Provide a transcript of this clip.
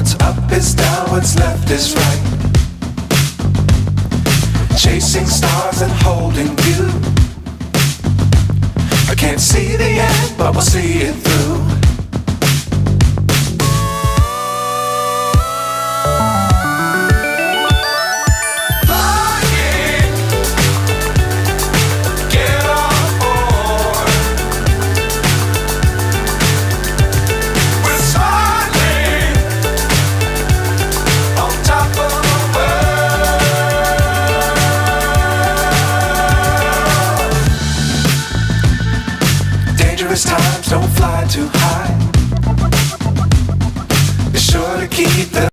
What's up is down, what's left is right. Chasing stars and holding you. I can't see the end, but we'll see it through. Times don't fly too high. Be sure to keep the